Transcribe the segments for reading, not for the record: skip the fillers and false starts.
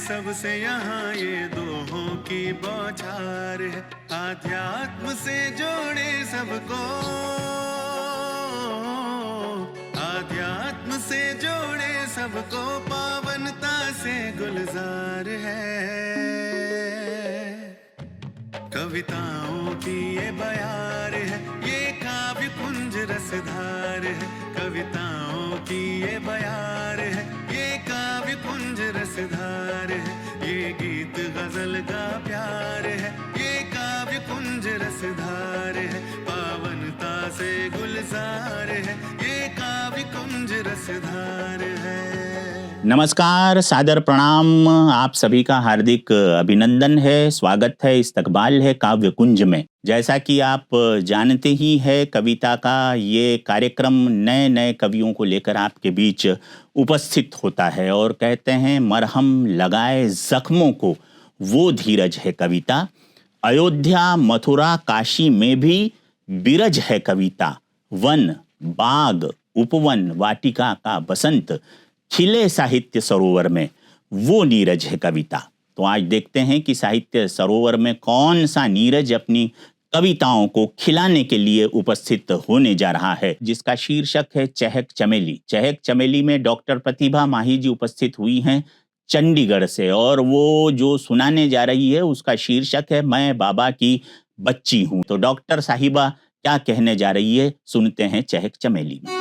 सबसे यहाँ ये दोहों की बौछार है। आध्यात्म से जोड़े सबको, आध्यात्म से जोड़े सबको, पावनता से गुलजार है। कविताओं की ये बयार है, ये काव्य कुंज रसधार है। कविताओं की ये बयार है, ये काव्य कुंज रसधार है। ये गीत गजल का प्यार है, ये काव्य कुंज रसधार है। पावनता से गुलजार है, ये काव्य कुंज रसधार है। नमस्कार, सादर प्रणाम। आप सभी का हार्दिक अभिनंदन है, स्वागत है, इस्तकबाल है काव्य कुंज में। जैसा कि आप जानते ही हैं, कविता का ये कार्यक्रम नए नए कवियों को लेकर आपके बीच उपस्थित होता है और कहते हैं मरहम लगाए जख्मों को वो धीरज है कविता। अयोध्या मथुरा काशी में भी बिरज है कविता। वन बाग उपवन वाटिका का बसंत खिले साहित्य सरोवर में वो नीरज है कविता। तो आज देखते हैं कि साहित्य सरोवर में कौन सा नीरज अपनी कविताओं को खिलाने के लिए उपस्थित होने जा रहा है, जिसका शीर्षक है चहक चमेली। चहक चमेली में डॉक्टर प्रतिभा माही जी उपस्थित हुई हैं चंडीगढ़ से, और वो जो सुनाने जा रही है उसका शीर्षक है मैं बाबा की बच्ची हूँ। तो डॉक्टर साहिबा क्या कहने जा रही है, सुनते हैं चहक चमेली में।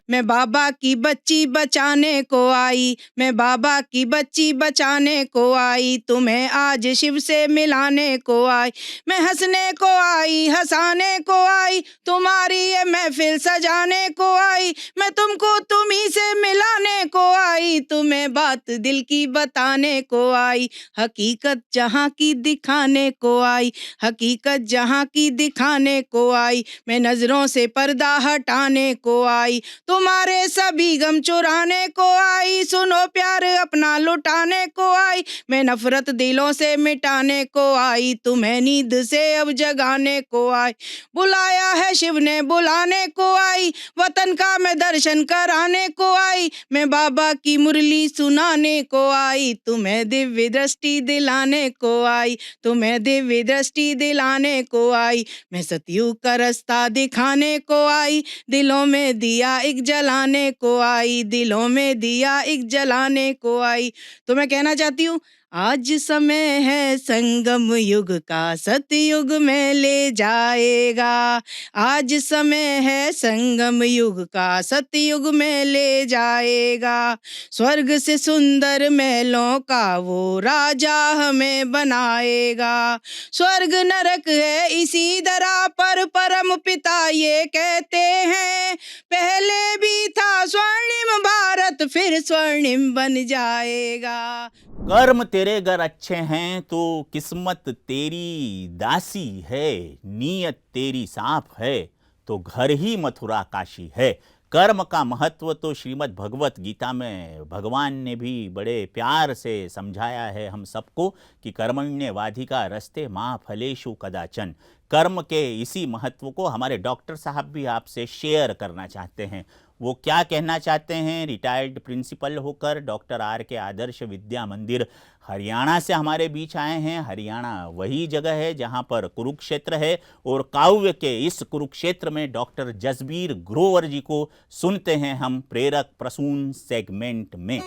मैं बाबा की बच्ची बचाने को आई, मैं बाबा की बच्ची बचाने को आई, तुम्हें आज शिव से मिलाने को आई। मैं हंसने को आई, हंसाने को आई, तुम्हारी ये महफिल सजाने को आई। मैं तुमको तुम्ही से मिलाने को आई, तुम्हें बात दिल की बताने को आई। हकीकत जहाँ की दिखाने को आई, हकीकत जहाँ की दिखाने को आई। मैं नजरों से पर्दा हटाने को आई, तुम्हारे सभी गम चुराने को आई। सुनो प्यार अपना लुटाने को आई, मैं नफरत दिलों से मिटाने को आई। तुम्हें नींद से अब जगाने को आई, बुलाया है शिव ने बुलाने को आई। वतन का मैं दर्शन कराने को आई, मैं बाबा की मुरली सुनाने को आई। तुम्हें दिव्य दृष्टि दिलाने को आई, तुम्हें दिव्य दृष्टि दिलाने को आई। मैं सतयुग का रास्ता दिखाने को आई, दिलों में दिया एक जलाने को आई, दिलों में दिया एक जलाने को आई। तो मैं कहना चाहती हूँ, आज समय है संगम युग का, सतयुग में ले जाएगा। आज समय है संगम युग का, सतयुग में ले जाएगा। स्वर्ग से सुंदर महलों का वो राजा हमें बनाएगा। स्वर्ग नरक है इसी दरा पर, परम पिता ये कहते हैं। पहले भी था स्वर्णिम भारत, फिर स्वर्णिम बन जाएगा। कर्म तेरे घर अच्छे हैं तो किस्मत तेरी दासी है, नीयत तेरी साफ है तो घर ही मथुरा काशी है। कर्म का महत्व तो श्रीमद् भगवत गीता में भगवान ने भी बड़े प्यार से समझाया है हम सबको कि कर्मण्येवाधिका रस्ते मा फलेषु कदाचन। कर्म के इसी महत्व को हमारे डॉक्टर साहब भी आपसे शेयर करना चाहते हैं। वो क्या कहना चाहते हैं? रिटायर्ड प्रिंसिपल होकर डॉक्टर आर के आदर्श विद्या मंदिर हरियाणा से हमारे बीच आए हैं। हरियाणा वही जगह है जहां पर कुरुक्षेत्र है, और काव्य के इस कुरुक्षेत्र में डॉक्टर जसबीर ग्रोवर जी को सुनते हैं हम प्रेरक प्रसून सेगमेंट में।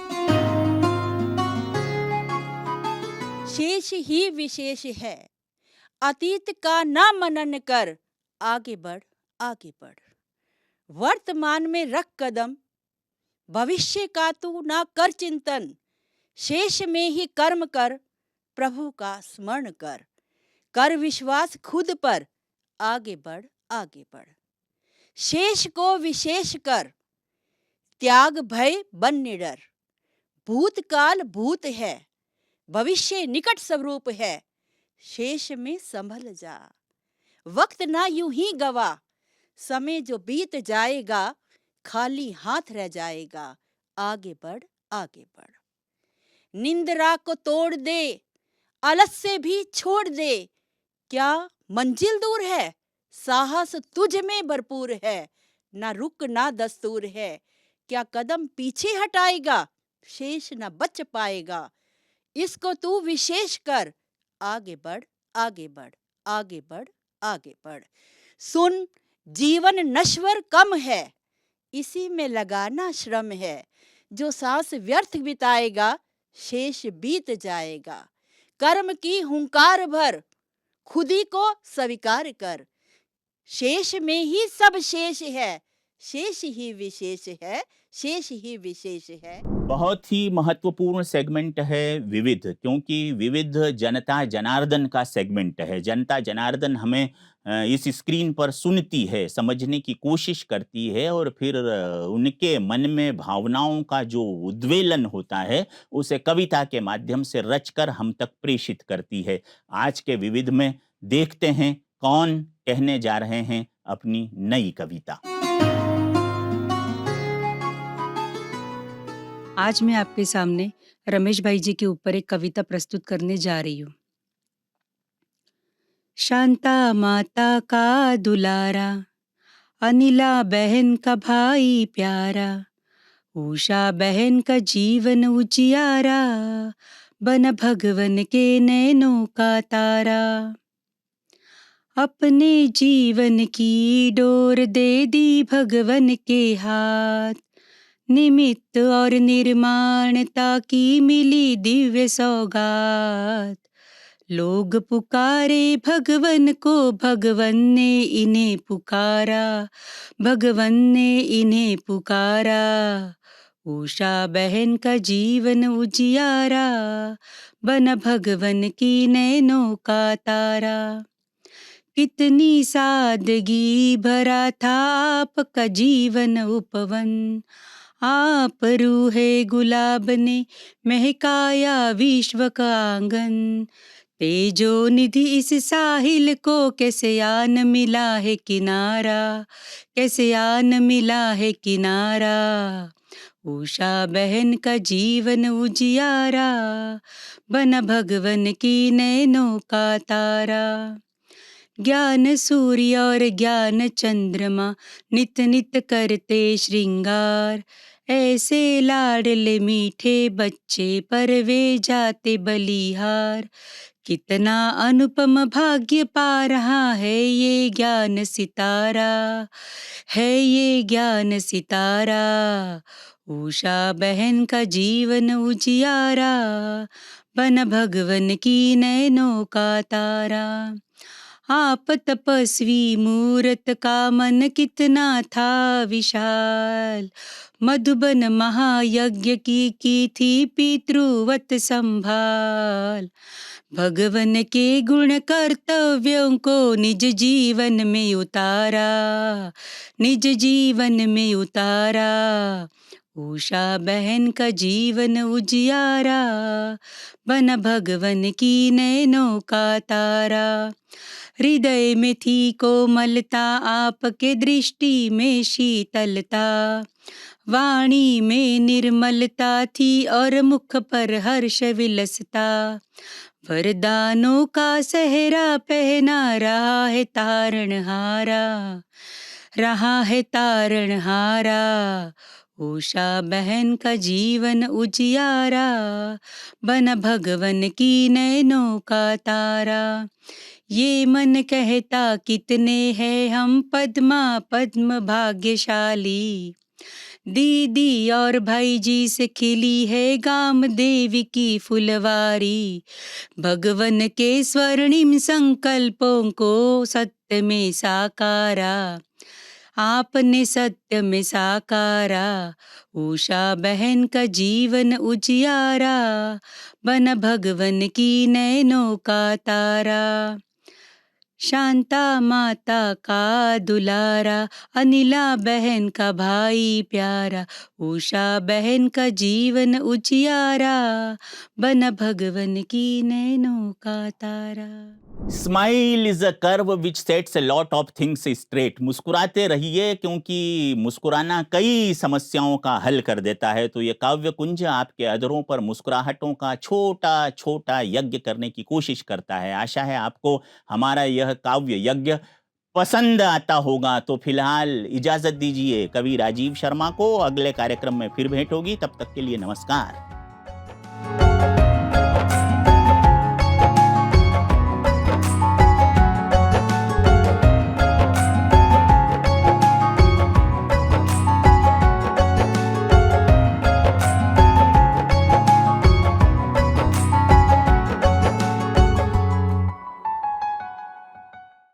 शेष ही विशेष है, अतीत का ना मनन कर, आगे बढ़ आगे बढ़। वर्तमान में रख कदम, भविष्य का तू ना कर चिंतन। शेष में ही कर्म कर, प्रभु का स्मरण कर। कर विश्वास खुद पर, आगे बढ़ आगे बढ़। शेष को विशेष कर, त्याग भय बन निडर। भूतकाल भूत है, भविष्य निकट स्वरूप है। शेष में संभल जा, वक्त ना यूं ही गवा। समय जो बीत जाएगा, खाली हाथ रह जाएगा। आगे बढ़ आगे बढ़। निंद्रा को तोड़ दे, आलस से भी छोड़ दे। क्या मंजिल दूर है, साहस तुझ में भरपूर है। ना रुक ना दस्तूर है, क्या कदम पीछे हटाएगा, शेष न बच पाएगा। इसको तू विशेष कर, आगे बढ़, आगे बढ़, आगे बढ़, आगे बढ़। सुन, जीवन नश्वर कम है, इसी में लगाना श्रम है। जो सांस व्यर्थ बिताएगा, शेष बीत जाएगा। कर्म की हुंकार भर, खुदी को स्वीकार कर। शेष में ही सब शेष है, शेष ही विशेष है, शेष ही विशेष है। बहुत ही महत्वपूर्ण सेगमेंट है विविध, क्योंकि विविध जनता जनार्दन का सेगमेंट है। जनता जनार्दन हमें इस स्क्रीन पर सुनती है, समझने की कोशिश करती है और फिर उनके मन में भावनाओं का जो उद्वेलन होता है उसे कविता के माध्यम से रचकर हम तक प्रेषित करती है। आज के विविध में देखते हैं कौन कहने जा रहे हैं अपनी नई कविता। आज मैं आपके सामने रमेश भाई जी के ऊपर एक कविता प्रस्तुत करने जा रही हूँ। शांता माता का दुलारा, अनिला बहन का भाई प्यारा, उषा बहन का जीवन उजियारा, बन भगवन के नैनों का तारा। अपने जीवन की डोर दे दी भगवन के हाथ, निमित्त और निर्माणता की मिली दिव्य सौगात। लोग पुकारे भगवन को, भगवन ने इन्हें पुकारा, भगवन ने इन्हें पुकारा। उषा बहन का जीवन उजियारा, बन भगवन की नैनों का तारा। कितनी सादगी भरा था आपका जीवन उपवन, आप रूहे गुलाब ने महकाया विश्व का आंगन। तेजो निधि इस साहिल को कैसे आन मिला है किनारा, कैसे आन मिला है किनारा। उषा बहन का जीवन उजियारा, बन भगवन की नैनों का तारा। ज्ञान सूर्य और ज्ञान चंद्रमा नित नित करते श्रृंगार, ऐसे लाडले मीठे बच्चे पर वे जाते बलिहार। कितना अनुपम भाग्य पा रहा है ये ज्ञान सितारा, है ये ज्ञान सितारा। उषा बहन का जीवन उजियारा, बन भगवन की नैनों का तारा। आप तपस्वी मूरत का मन कितना था विशाल, मधुबन महायज्ञ की थी पितृवत संभाल। भगवन के गुण कर्तव्यों को निज जीवन में उतारा, निज जीवन में उतारा। उषा बहन का जीवन उजियारा, बन भगवन की नैनों का तारा। हृदय में थी कोमलता, आपके दृष्टि में शीतलता, वाणी में निर्मलता थी और मुख पर हर्ष विलसता। वरदानों का सहरा पहना रहा है तारणहारा, रहा है तारणहारा। उषा बहन का जीवन उजियारा, बन भगवन की नैनों का तारा। ये मन कहता कितने हैं हम पद्मा पद्म भाग्यशाली, दीदी और भाई जी से खिली है गाम देवी की फुलवारी। भगवन के स्वर्णिम संकल्पों को सत्य में साकारा, आपने सत्य में साकारा। उषा बहन का जीवन उजियारा, बन भगवन की नैनों का तारा। शांता माता का दुलारा, अनिला बहन का भाई प्यारा, उषा बहन का जीवन उजियारा, बन भगवन की नैनों का तारा। Smile is a curve which sets a lot of things straight. मुस्कुराते रहिए, क्योंकि मुस्कुराना कई समस्याओं का हल कर देता है। तो ये काव्य कुंज आपके अधरों पर मुस्कुराहटों का छोटा छोटा यज्ञ करने की कोशिश करता है। आशा है आपको हमारा यह काव्य यज्ञ पसंद आता होगा। तो फिलहाल इजाजत दीजिए कवि राजीव शर्मा को, अगले कार्यक्रम में फिर भेंट होगी, तब तक के लिए नमस्कार।